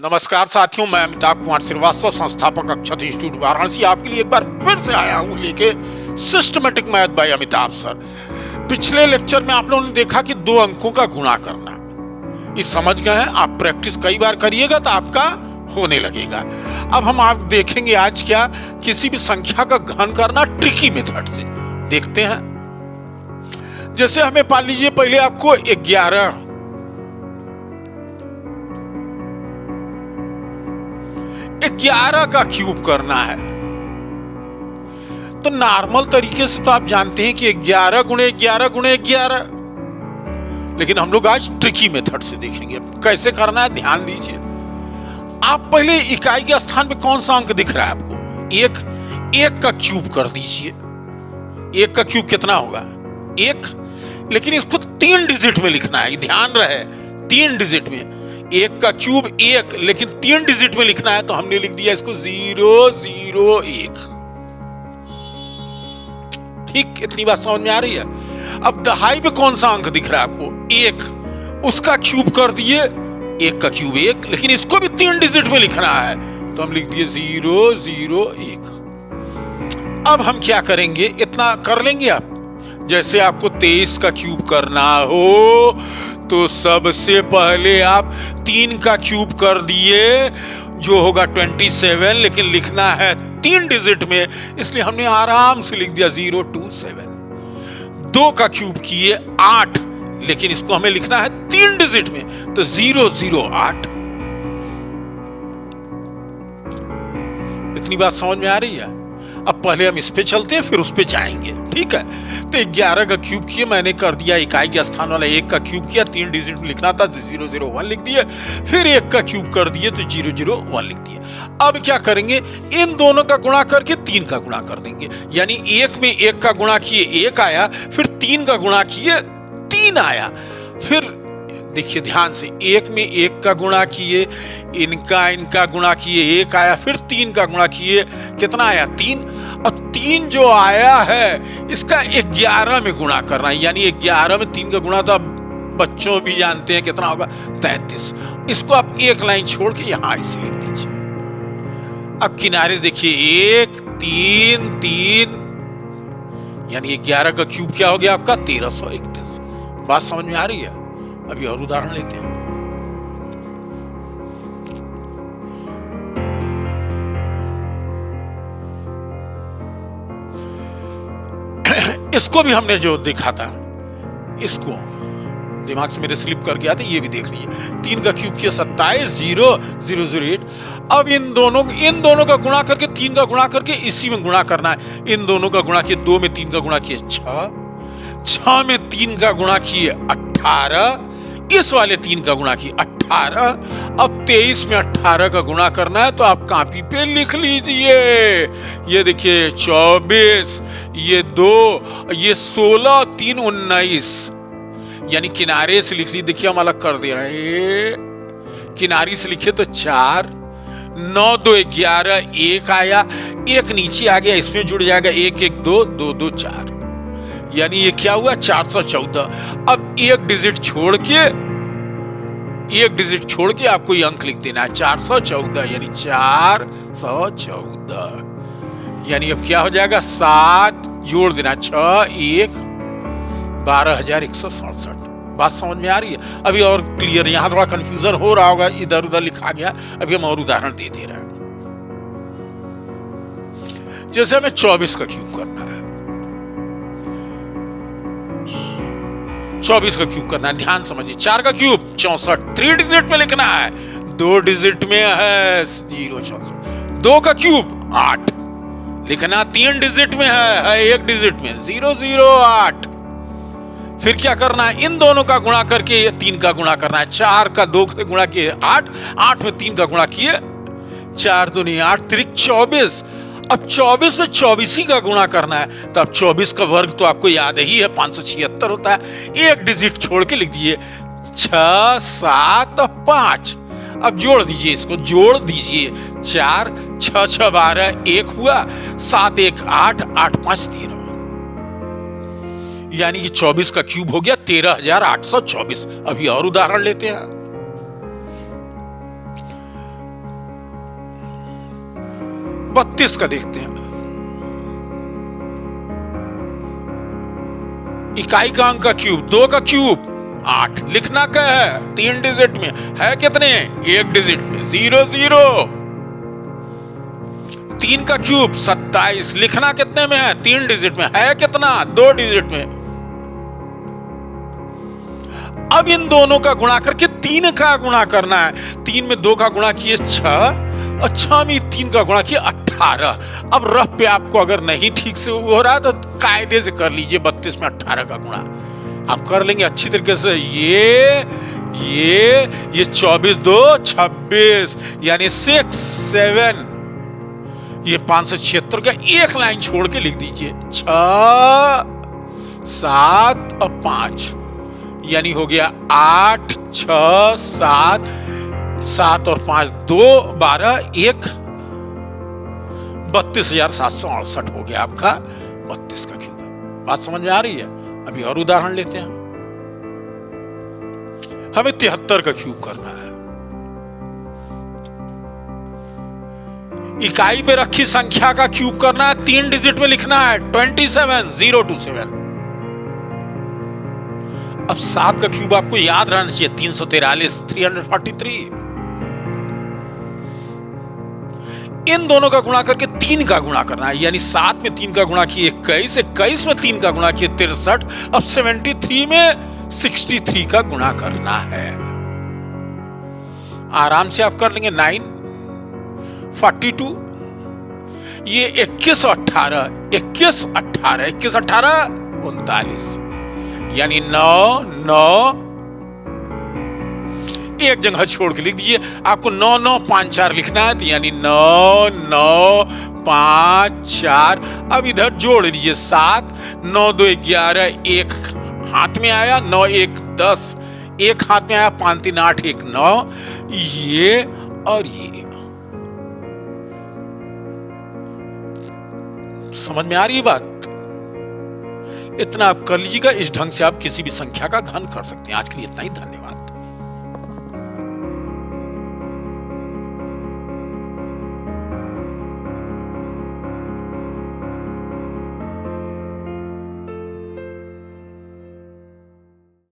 नमस्कार साथियों, मैं अमिताभ कुमार श्रीवास्तव, संस्थापक अक्षत इंस्टीट्यूट वाराणसी, आपके लिए एक बार फिर से आया हूं लेके systematic math bye Amitabh sir. पिछले लेक्चर में आप लोगों ने देखा कि 2 अंकों का गुणा करना, ये समझ गए हैं। आप प्रैक्टिस कई बार करिएगा तो आपका होने लगेगा। अब हम आप देखेंगे आज क्या, किसी भी संख्या का घन करना ट्रिकी मेथड से। देखते हैं, जैसे हमें मान लीजिए पहले आपको 11 का क्यूब करना है, तो नॉर्मल तरीके से तो आप जानते हैं कि 11 गुणे 11 गुणे 11, लेकिन हम लोग आज ट्रिकी मेथड से देखेंगे कैसे करना है। ध्यान दीजिए, आप पहले इकाई के स्थान पे कौन सा अंक दिख रहा है आपको? एक का क्यूब कर दीजिए। 1 का क्यूब कितना होगा? 1, लेकिन इसको 3 डिजिट में लिखना है, ध्यान रहे 3 डिजिट में। 1 का क्यूब 1, लेकिन 3 डिजिट में लिखना है, तो हमने लिख दिया इसको 001। ठीक, इतनी बात समझ में आ रही है। अब दहाई पे कौन सा अंक दिख रहा है आपको? 1, उसका क्यूब कर दिए। 1 का क्यूब 1, लेकिन इसको भी 3 डिजिट में लिखना है, तो हम लिख दिए 001। अब हम क्या करेंगे, इतना कर लेंगे आप। जैसे आपको 23 का क्यूब करना हो, तो सबसे पहले आप 3 का क्यूब कर दिए, जो होगा 27, लेकिन लिखना है 3 डिजिट में, इसलिए हमने आराम से लिख दिया 027। 2 का क्यूब किए 8, लेकिन इसको हमें लिखना है 3 डिजिट में, तो 008। इतनी बात समझ में आ रही है। अब पहले हम इस पे चलते हैं, फिर उस पे जाएंगे, ठीक है। तो 11 का क्यूब किए, मैंने कर दिया इकाई के स्थान वाला 1 का क्यूब किया, 3 डिजिट में लिखना था तो 001 लिख दिए। फिर 1 का क्यूब कर दिए तो 001 लिख दिए। अब क्या करेंगे, इन दोनों का गुणा करके 3 का गुणा कर देंगे, यानी 1 में 1 का गुणा किए 1 आया, फिर 3 का गुणा किए 3 आया। फिर देखिए ध्यान से, 1 में 1 का गुणा किए, इनका गुणा किए 1 आया, फिर 3 का गुणा किए, कितना आया? 3। और 3 जो आया है, इसका 11 में गुणा करना है, यानी 11 में 3 का गुणा, तो बच्चों भी जानते हैं कितना होगा? 33। इसको आप एक लाइन छोड़ के यहां इसे लिख दीजिए। अब किनारे देखिए 1 3 3, यानी 11 का क्यूब क्या हो गया आपका? 1331। बात समझ में आ रही है? अभी और उदाहरण लेते हैं। इसको भी हमने जो देखा था, इसको दिमाग से मेरे स्लिप कर गया था, ये भी देख लीजिए। 3 का क्यूब किया 27, 008। अब इन दोनों का गुणा करके, 3 का गुणा करके इसी में गुणा करना है। इन दोनों का गुणा किए, 2 में 3 का गुणा किए 6 में 3 का गुणा किए 18, इस वाले 3 का गुणा किए 18। अब 23 में 18 का गुणा करना है, तो आप कॉपी पे लिख लीजिए। ये देखिए 24, ये 2, ये 16, 3 19, यानी किनारे से लिख ली। देखिए हम अलग कर दे रहे हैं, किनारी से लिखे तो 4, 9 2 11, 1 आया, 1 नीचे आ गया, इसमें जुड़ जाएगा 1 1 2 2 2 4, यानी ये क्या हुआ? 414। अब एक डिजिट छोड़ के आपको ये अंक लिख देना है 414, यानी 414, यानी अब क्या हो जाएगा? 7 जोड़ देना, 6 1 12,167। बात समझ में आ रही है? अभी और क्लियर, यहां थोड़ा कंफ्यूजन हो रहा होगा, इधर उधर लिखा गया। अभी हम और उदाहरण दे रहे हैं। जैसे हमें 24 का क्यूब करना है, 24 का क्यूब करना है, ध्यान समझिए। 4 का क्यूब 64, 3 डिजिट में लिखना है, 2 डिजिट में है 064। 2 का क्यूब 8, लिखना 3 डिजिट में है 1 डिजिट में 008। फिर क्या करना है, इन दोनों का गुणा करके 3 का गुणा करना है। 4 का 2 से गुणा किए 8, 8 में 3 का गुणा किए 4 दूनी 8, 3 24। अब 24 में 24 ही का गुणा करना है, तो अब 24 का वर्ग तो आपको याद ही है 576 होता है। 1 डिजिट छोड़ के लिख दिए 6 7 5। अब जोड़ दीजिए, इसको जोड़ दीजिए, 4 6 6 12, 1 हुआ, 7 1 8, 8 5 13, यानी कि 24 का क्यूब हो गया 13,824। अभी और उदाहरण लेते हैं। 32 का देखते हैं। इकाई का अंक का क्यूब, 2 का क्यूब 8, लिखना क्या है 3 डिजिट में, है कितने 1 डिजिट में 0 0। 3 का क्यूब 27, लिखना कितने में है 3 डिजिट में, है कितना 2 डिजिट में। अब इन दोनों का गुणा करके 3 का गुणा करना है। 3 में 2 का गुणा किए 6 और 6 में 3 का गुणा किए 18। अब रफ पे आपको अगर नहीं ठीक से हो रहा तो कायदे से कर लीजिए, 32 में 18 का गुणा आप कर लेंगे अच्छी तरीके से। ये 24 2 26 यानी 6 7, ये 576 का एक लाइन छोड़ के लिख दीजिए। 6 7 और 5 यानी हो गया 8 6 7, 7 और 5 2 12 1, 32,768 हो गया आपका 32 का क्यूब। बात समझ में आ रही है? अभी और उदाहरण लेते हैं। हमें 73 का क्यूब करना है। इकाई पे रखी संख्या का क्यूब करना है, 3 डिजिट में लिखना है 27 0 2 7। अब 7 का क्यूब आपको याद रहना चाहिए 343 343। इन दोनों का गुणा करके 3 का गुणा करना है, यानी 7 में 3 का गुणा किए 21, 21 में 3 का गुणा किए 63, अब 73 में 63 का गुणा करना है। आराम से आप कर लेंगे। 9 42, ये 21 18 21 18 21 18 39, यानी 9 9 एक जगह छोड़ के लिख दीजिए। आपको 9 9 5 4 लिखना है, तो यानी 9 9 5 4। अब इधर जोड़ लीजिए 7 9 2 11, एक हाथ में आया 9 1 10, एक हाथ में आया 5 3 8 1 9, ये और ये। समझ में आ रही है बात? इतना आप कर लीजिएगा। इस ढंग से आप किसी भी संख्या का घन कर सकते हैं। आज के लिए इतना ही, धन्यवाद।